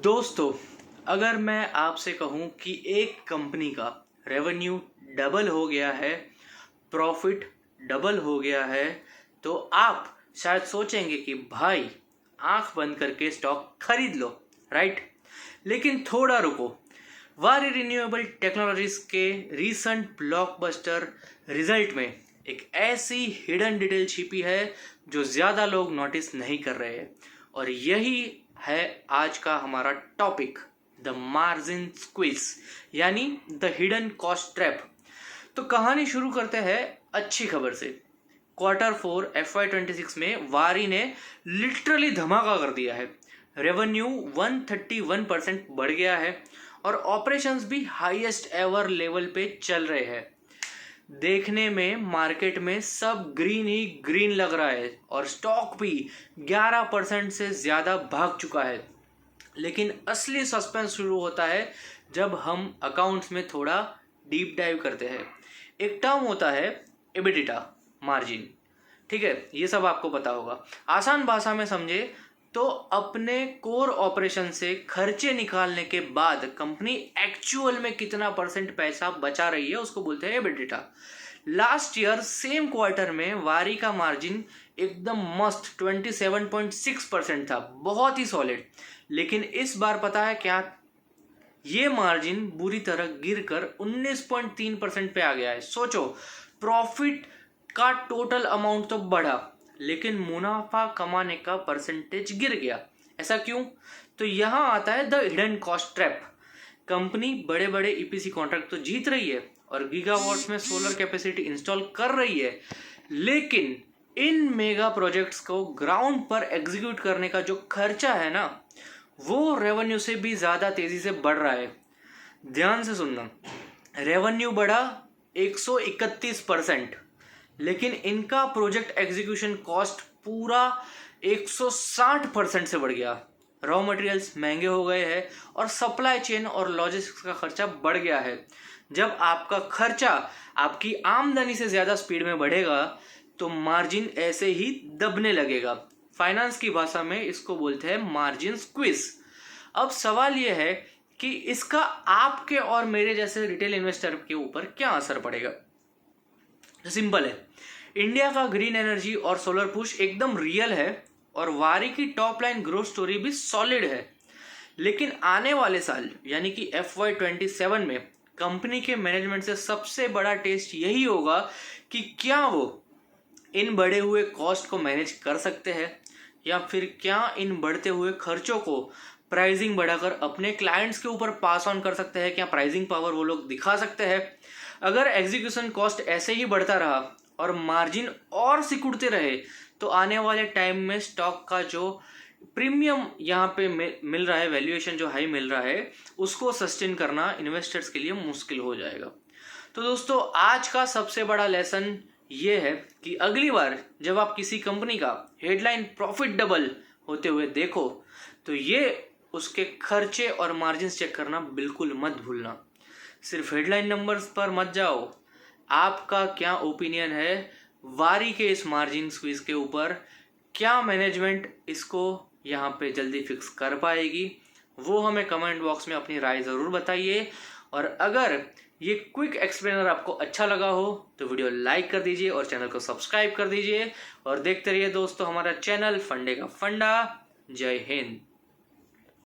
दोस्तों, अगर मैं आपसे कहूं कि एक कंपनी का रेवेन्यू डबल हो गया है, प्रॉफिट डबल हो गया है, तो आप शायद सोचेंगे कि भाई आंख बंद करके स्टॉक खरीद लो, राइट। लेकिन थोड़ा रुको। वारी रिन्यूएबल टेक्नोलॉजीज के रीसेंट ब्लॉकबस्टर रिजल्ट में एक ऐसी हिडन डिटेल छिपी है जो ज़्यादा लोग नोटिस नहीं कर रहे हैं, और यही है आज का हमारा टॉपिक, द मार्जिन स्क्वीज, यानी द हिडन कॉस्ट ट्रैप। तो कहानी शुरू करते हैं अच्छी खबर से। Q4 FY26 में वारी ने लिटरली धमाका कर दिया है। रेवेन्यू 131% बढ़ गया है और ऑपरेशंस भी हाईएस्ट एवर लेवल पे चल रहे हैं। देखने में मार्केट में सब ग्रीन ही ग्रीन लग रहा है और स्टॉक भी 11% से ज़्यादा भाग चुका है। लेकिन असली सस्पेंस शुरू होता है जब हम अकाउंट्स में थोड़ा डीप डाइव करते हैं। एक टर्म होता है एबिडिटा मार्जिन, ठीक है, ये सब आपको पता होगा। आसान भाषा में समझे तो अपने कोर ऑपरेशन से खर्चे निकालने के बाद कंपनी एक्चुअल में कितना परसेंट पैसा बचा रही है उसको बोलते हैं एबिडिटा। लास्ट ईयर सेम क्वार्टर में वारी का मार्जिन एकदम मस्त 27.6% था, बहुत ही सॉलिड। लेकिन इस बार पता है क्या, ये मार्जिन बुरी तरह गिरकर 19.3% पे आ गया है। सोचो, प्रॉफिट का टोटल अमाउंट तो बढ़ा लेकिन मुनाफा कमाने का परसेंटेज गिर गया। ऐसा क्यों? तो यहाँ आता है the hidden cost trap. Company बड़े बड़े ईपीसी कॉन्ट्रैक्ट तो जीत रही है और गीगावाट्स में सोलर कैपेसिटी इंस्टॉल कर रही है, लेकिन इन मेगा प्रोजेक्ट्स को ग्राउंड पर एग्जीक्यूट करने का जो खर्चा है ना, वो रेवेन्यू से भी ज़्यादा तेज़ी से बढ़ रहा है। ध्यान से सुनना, रेवेन्यू बढ़ा 131%, लेकिन इनका प्रोजेक्ट एग्जीक्यूशन कॉस्ट पूरा 160% से बढ़ गया। रॉ मटेरियल्स महंगे हो गए हैं और सप्लाई चेन और लॉजिस्टिक्स का खर्चा बढ़ गया है। जब आपका खर्चा आपकी आमदनी से ज़्यादा स्पीड में बढ़ेगा तो मार्जिन ऐसे ही दबने लगेगा। फाइनेंस की भाषा में इसको बोलते हैं मार्जिन स्क्वीज। अब सवाल यह है कि इसका आपके और मेरे जैसे रिटेल इन्वेस्टर के ऊपर क्या असर पड़ेगा। सिंपल है, इंडिया का ग्रीन एनर्जी और सोलर पुश एकदम रियल है और वारी की टॉप लाइन ग्रोथ स्टोरी भी सॉलिड है। लेकिन आने वाले साल यानी कि FY27 में कंपनी के मैनेजमेंट से सबसे बड़ा टेस्ट यही होगा कि क्या वो इन बढ़े हुए कॉस्ट को मैनेज कर सकते हैं या फिर क्या इन बढ़ते हुए खर्चों को प्राइसिंग बढ़ाकर अपने क्लाइंट्स के ऊपर पास ऑन कर सकते हैं। क्या प्राइसिंग पावर वो लोग दिखा सकते हैं? अगर एग्जीक्यूशन कॉस्ट ऐसे ही बढ़ता रहा और मार्जिन और सिकुड़ते रहे तो आने वाले टाइम में स्टॉक का जो प्रीमियम यहाँ पे मिल रहा है, वैल्यूएशन जो हाई मिल रहा है, उसको सस्टेन करना इन्वेस्टर्स के लिए मुश्किल हो जाएगा। तो दोस्तों, आज का सबसे बड़ा लेसन ये है कि अगली बार जब आप किसी कंपनी का हेडलाइन प्रॉफिट डबल होते हुए देखो तो ये उसके खर्चे और मार्जिन चेक करना बिल्कुल मत भूलना। सिर्फ हेडलाइन नंबर्स पर मत जाओ। आपका क्या ओपिनियन है वारी के इस मार्जिन स्क्वीज के ऊपर? क्या मैनेजमेंट इसको यहाँ पे जल्दी फिक्स कर पाएगी? वो हमें कमेंट बॉक्स में अपनी राय ज़रूर बताइए। और अगर ये क्विक एक्सप्लेनर आपको अच्छा लगा हो तो वीडियो लाइक कर दीजिए और चैनल को सब्सक्राइब कर दीजिए और देखते रहिए दोस्तों हमारा चैनल फंडे का फंडा। जय हिंद।